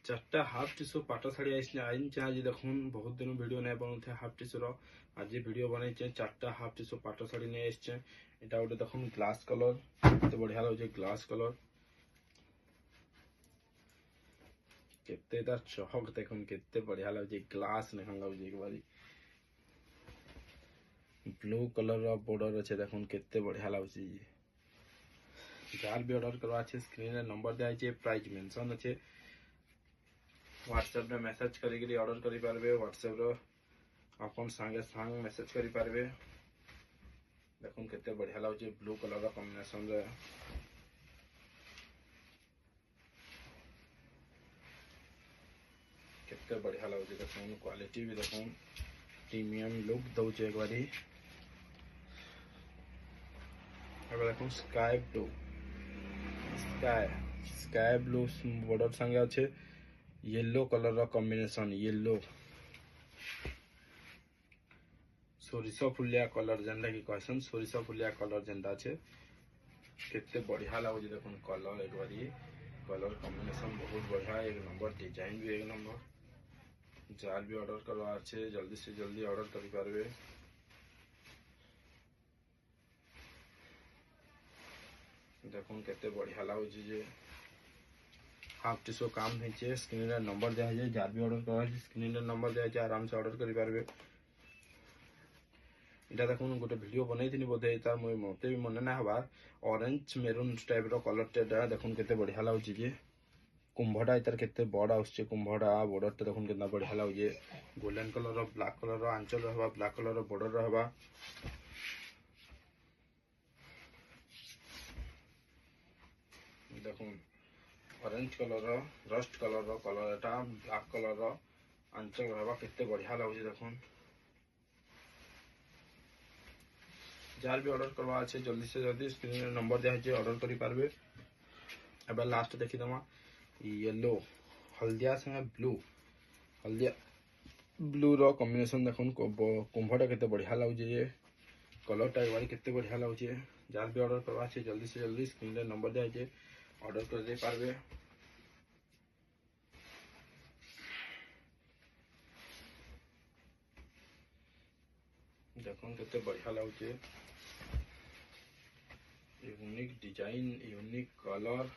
चार्टा half tissue पाट शाढ़ी आईचे आज देखुन बहुत दिन वीडियो नहीं बनते हाफ टीसू आज वीडियो बनई चार्टा हाफ टीसू पाट शाढ़ी नहीं आसचे यहाँ गोटे देखुन ग्लास कलर केते बढ़िया लगे ग्लास कलर केते तार चहक देखुन केते बढ़िया लगे ग्लास नहीं लगे एक बारी ब्लू कलर बॉर्डर अच्छे देखुन केते बढ़िया लगे जार भी ऑर्डर करवा स्क्रीन रे नंबर दिखाई प्राइस मेंशन अच्छे व्हाट्सएप में मेसेज करी ऑर्डर करि पारबे व्हाट्सएप रो अपन संगे संग मेसेज करि पारबे देखुन केते बढ़िया लागे ब्लू कलर रो कॉम्बिनेशन रे केते बढ़िया लागे देखुन क्वालिटी भी देखुन प्रीमियम लुक दउचे एक बारी अब देखुन sky blue sky blue border संगे अच्छे येलो कलर रो कॉम्बिनेशन येलो सोरिष फुलिया कलर जेनटा कि कहसन सोरिष फुलिया कलर जेनटा अच्छे केते बढ़िया लगे देखुन कलर एक बारी कलर कॉम्बिनेशन बहुत बढ़िया एक नंबर डिजाइन भी एक नंबर जार भी ऑर्डर करवा अच्छे जल्दी से जल्दी ऑर्डर करि पारबे देखुन केते बढ़िया लगे जे हाफ टीसू काम है स्क्रीन रे नंबर दिया है जार भी ऑर्डर करवा स्क्रीन रे नंबर दिया है आराम से ऑर्डर करि पारबे इटा देखुन गोटे वीडियो बनई थी बोधे तार मते भी मन ना हबार ऑरेंज मेरून टाइप रो कलर टेडा देखुन केते बढ़िया लागे जे कुंभटा इतार केते बड़ आउछ कुंभटा बॉर्डर टे देखुन केतना बढ़िया लागे गोल्डन कलर रो ब्लैक कलर रो आंचल रहबा ब्लैक कलर रो बॉर्डर रहबा देखुन ऑरेंज कलर रो रस्ट कलर रो कलर एटा ब्लैक कलर रो आंचल रहबा केते बढ़िया लागे देखुन जार भी ऑर्डर करवा अच्छे जल्दी से जल्दी स्क्रीन रे नंबर दिया है ऑर्डर करि पारबे अब लास्ट देखि दमा येलो हल्दिया संगे हल्दिया ब्लू रो कॉम्बिनेशन देखुन कुंभटा केते बढ़िया लागे जे कलर टा बारी केते बढ़िया लागे जार भी ऑर्डर करवा अच्छे जल्दी से जल्दी स्क्रीन रे नंबर दिया है ऑर्डर कर दे पारबे देखुन केते बढ़िया लागे unique design unique colour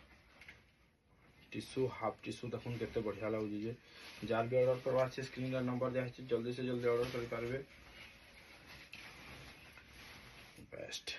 tissue half tissue देखुन केते बढ़िया लागे जे जार भी ऑर्डर करवा छै स्क्रीन रे नंबर दिया छै जल्दी से जल्दी ऑर्डर करि पारबे बेस्ट।